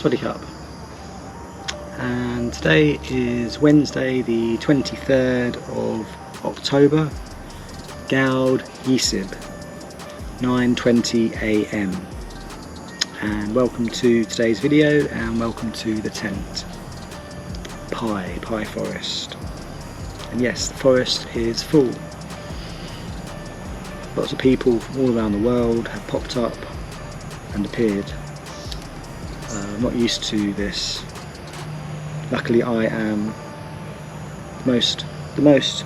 SafetyWing, and today is Wednesday the 23rd of October, Gaud Yisib, 9:20 AM, and welcome to today's video and welcome to the tent, Pai Forest. And yes, the forest is full. Lots of people from all around the world have popped up and appeared. I'm not used to this. Luckily I am the most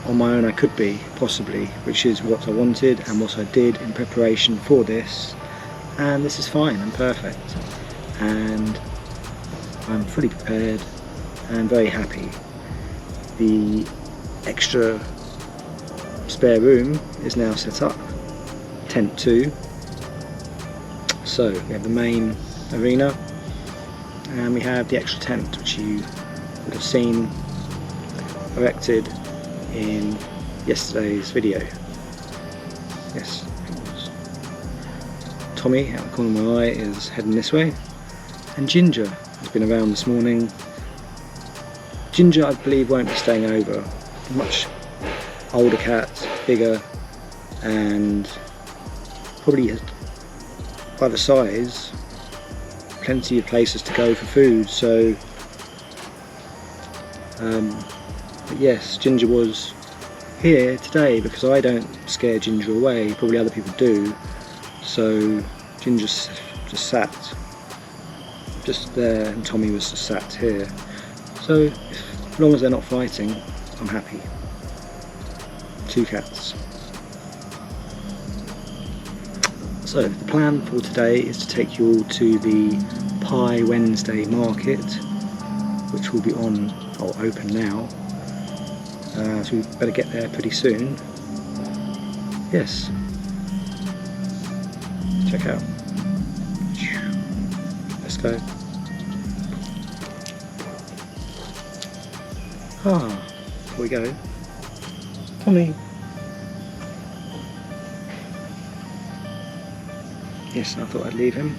on my own I could be, possibly, which is what I wanted and what I did in preparation for this, and this is fine and perfect, and I'm fully prepared and very happy. The extra spare room is now set up, tent 2. So we have the main arena and we have the extra tent, which you would have seen erected in yesterday's video. Yes, it was. Tommy out the corner of my eye is heading this way, and Ginger has been around this morning. Ginger, I believe, won't be staying over. Much older cat, bigger, and probably has, by the size, plenty of places to go for food. So but yes, Ginger was here today because I don't scare Ginger away, probably other people do, so Ginger just sat just there and Tommy was just sat here. So as long as they're not fighting, I'm happy. 2 cats. So the plan for today is to take you all to the Pai Wednesday market, which will be on, or open now, so we better get there pretty soon. Yes, check out. Let's go. Here we go. Tommy. Yes, I thought I'd leave him,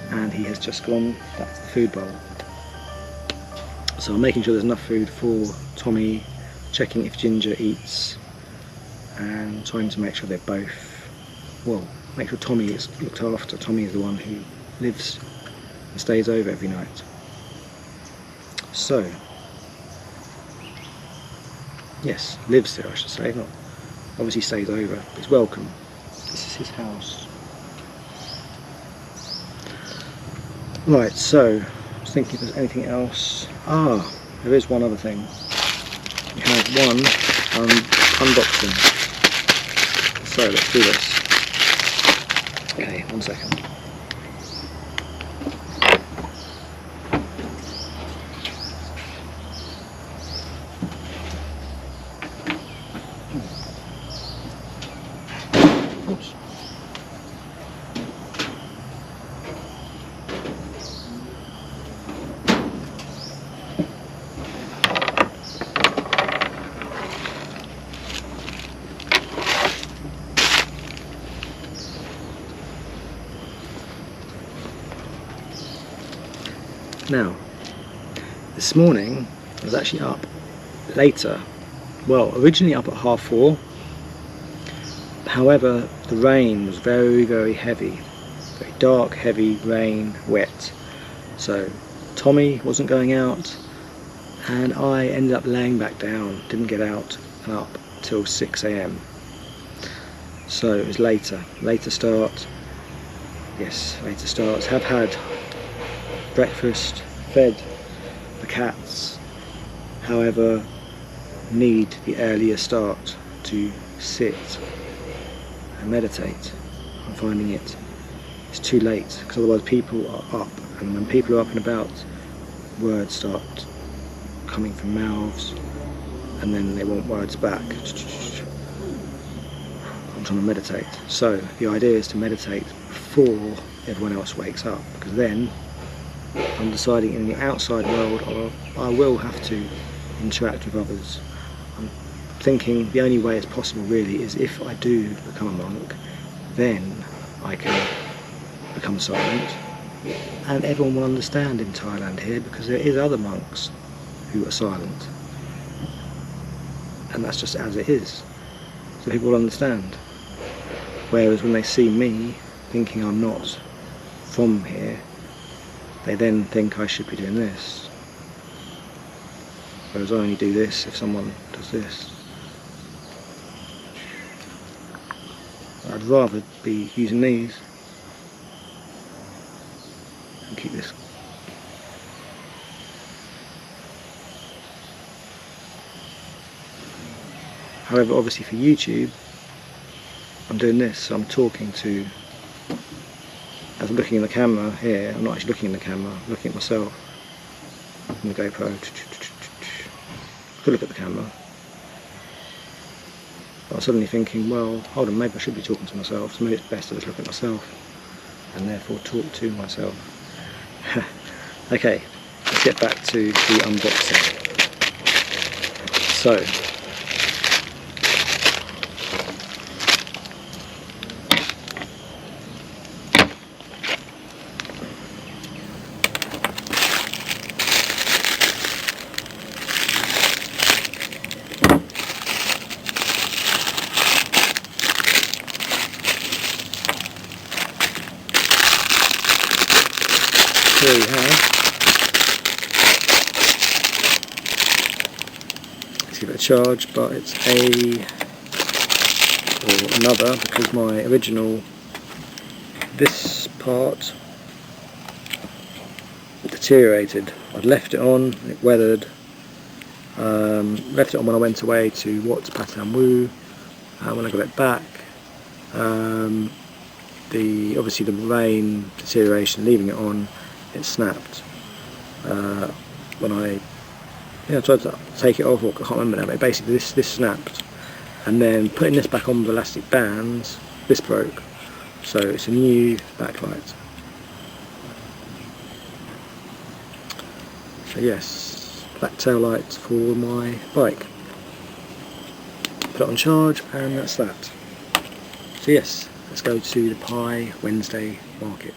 and he has just gone. That's the food bowl. So I'm making sure there's enough food for Tommy, checking if Ginger eats, and trying to make sure they're both, well, make sure Tommy is looked after. Tommy is the one who lives and stays over every night. So, yes, lives there I should say, not obviously stays over, but he's welcome. This is his house. Right, so I was thinking if there's anything else. There is one other thing. We have one unboxing. So let's do this. Okay, 1 second. Oops. Now, this morning I was actually up later, well, originally up at 4:30, however the rain was very, very heavy, very dark, heavy rain, wet, so Tommy wasn't going out and I ended up laying back down, didn't get out and up till 6 AM. So it was later start. Yes, later starts. Have had breakfast, fed the cats, however need the earlier start to sit and meditate. I'm finding it's too late, because otherwise people are up, and when people are up and about, words start coming from mouths and then they want words back. I'm trying to meditate, so the idea is to meditate before everyone else wakes up, because then I'm deciding in the outside world I will have to interact with others. I'm thinking the only way it's possible really is if I do become a monk, then I can become silent and everyone will understand in Thailand here, because there is other monks who are silent, and that's just as it is, so people will understand. Whereas when they see me thinking I'm not from here, they then think I should be doing this, whereas I only do this if someone does this. I'd rather be using these and keep this. However, obviously for YouTube, I'm doing this, so I'm talking to, as I'm looking in the camera here, I'm not actually looking in the camera, I'm looking at myself in the GoPro. Could look at the camera. But I'm suddenly thinking, well, hold on, maybe I should be talking to myself, so maybe it's best to just look at myself and therefore talk to myself. Okay, let's get back to the unboxing. So, here we have, let's give it a charge, but it's another, because my original, this part deteriorated. I'd left it on, it weathered, left it on when I went away to Wat Pattam Wu. When I got it back, obviously the rain deterioration, leaving it on, it snapped. When I tried to take it off, or I can't remember now, but basically this snapped, and then putting this back on with elastic bands, this broke. So it's a new backlight. So yes, black tail light for my bike. Put it on charge, and that's that. So yes, let's go to the Pai Wednesday market.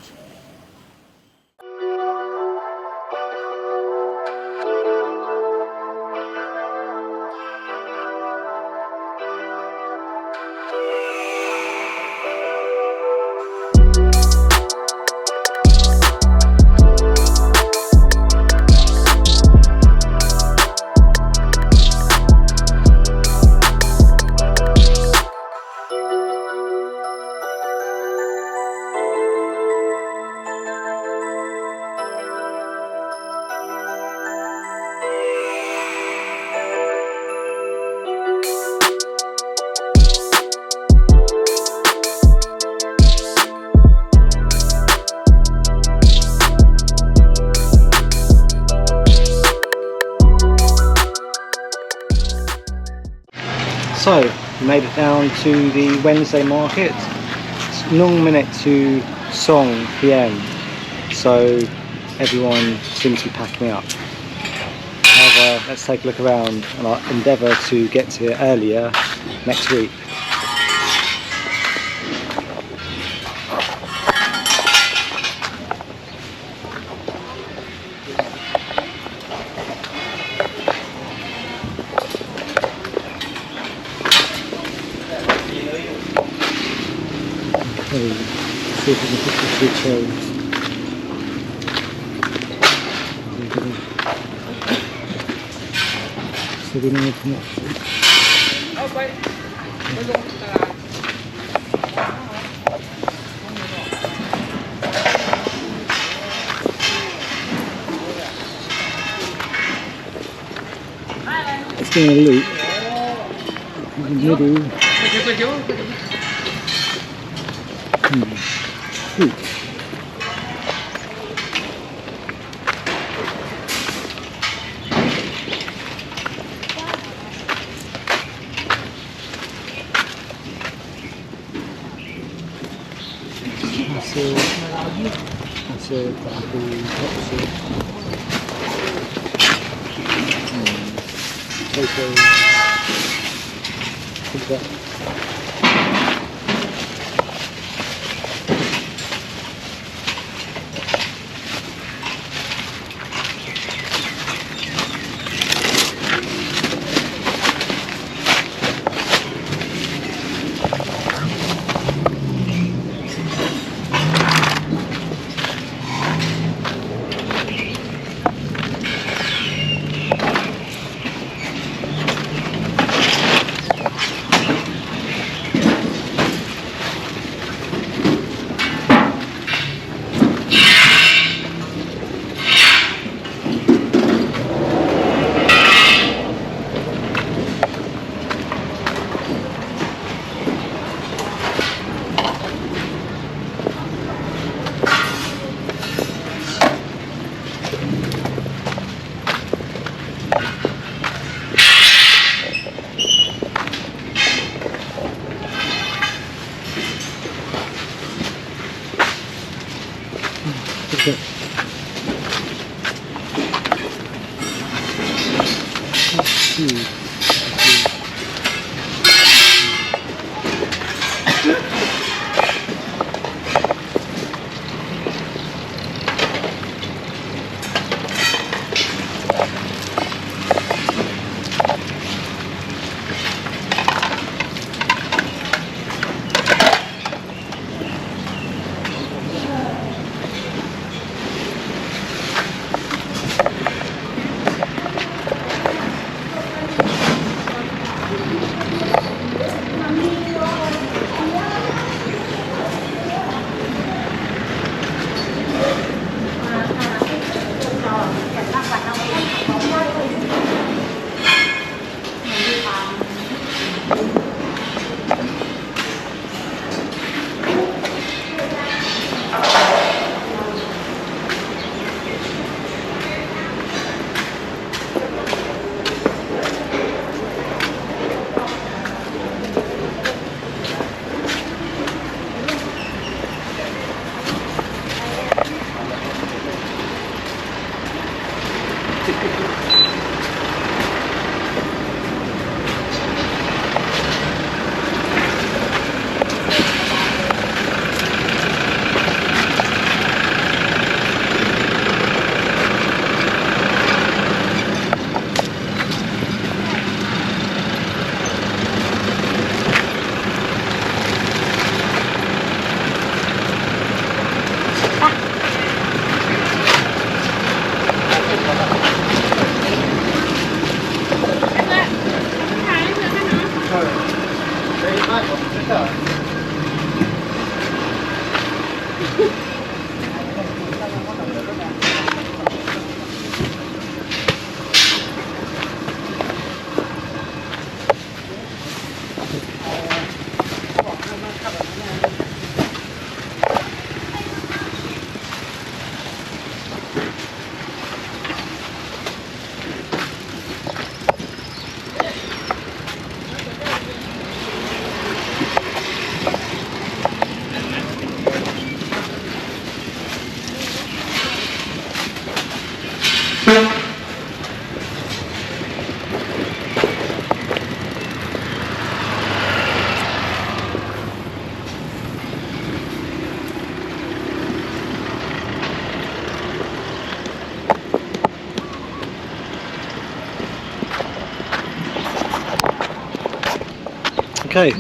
So, we made it down to the Wednesday market. It's 9 minutes to Song PM, so everyone seems to be packing up. However, let's take a look around, and I'll endeavour to get here earlier next week. See if we can put the two chairs. So we know from that. It's going to loop in the middle. That's it, that'll be opposite. Potato. What's that? quick. Let's see. Okay,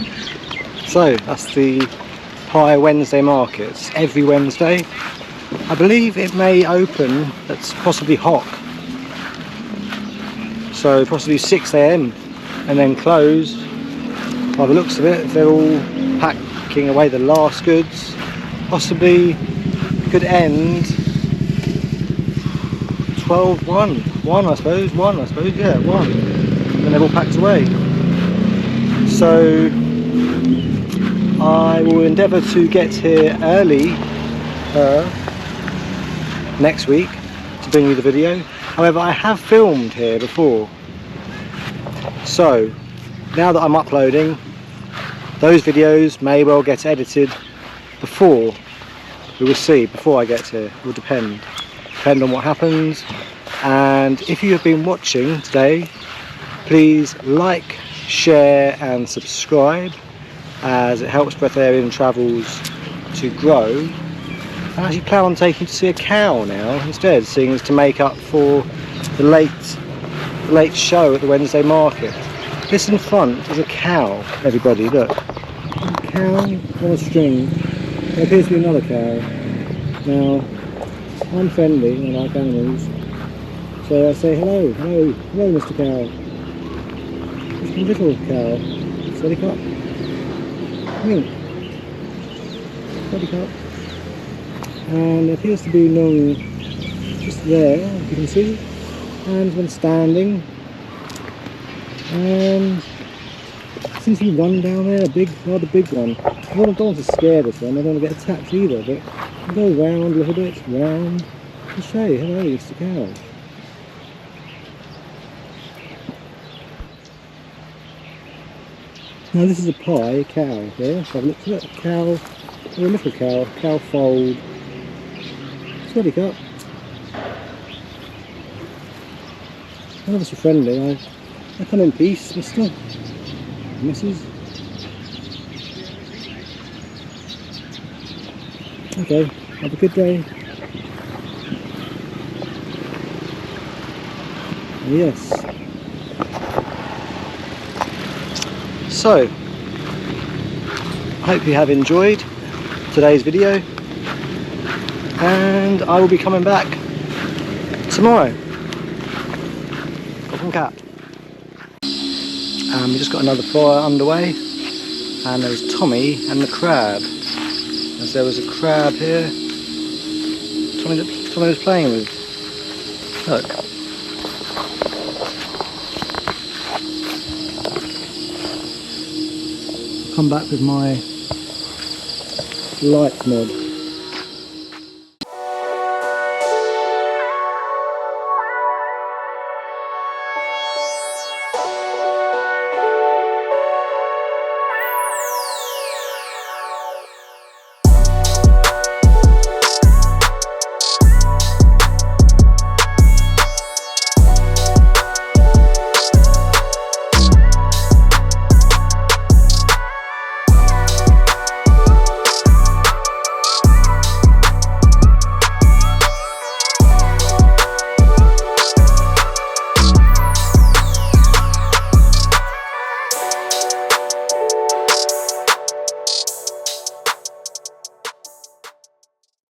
so that's the Pai Wednesday markets every Wednesday. I believe it may open at possibly Hock, so possibly 6 AM and then close. By the looks of it, they're all packing away the last goods. Possibly could end 12-1, I suppose, yeah, 1. And they've all packed away. So I will endeavour to get here early next week to bring you the video. However, I have filmed here before, so now that I'm uploading, those videos may well get edited before, we will see, before I get here. It will depend on what happens. And if you have been watching today, please like, share and subscribe, as it helps Breatharian Travels to grow. I actually plan on taking to see a cow now instead, seeing as to make up for the late show at the Wednesday market. This in front is a cow, everybody, look. A cow on a string. There appears to be another cow. Now, I'm friendly, I like animals, so I say hello, Mr. Cow. It's a little cow. Steady cup. Mink. Steady cup. And there appears to be none just there, if you can see. And one standing. And seems to be one down there, rather big one. I don't want to scare this one, I don't want to get attacked either, but I'll go round a little bit, round. I'll show you, hello, it's the cow. Now this is a Pai cow here, so I've looked at a cow, or a little cow foaled. Sweaty cup. Obviously friendly. I come in peace, mister. Mrs. Okay, have a good day. Yes. So, I hope you have enjoyed today's video, and I will be coming back tomorrow. Khopkhunkhap. We just got another fire underway, and there's Tommy and the crab. As there was a crab here, Tommy was playing with. Look. Come back with my light mod.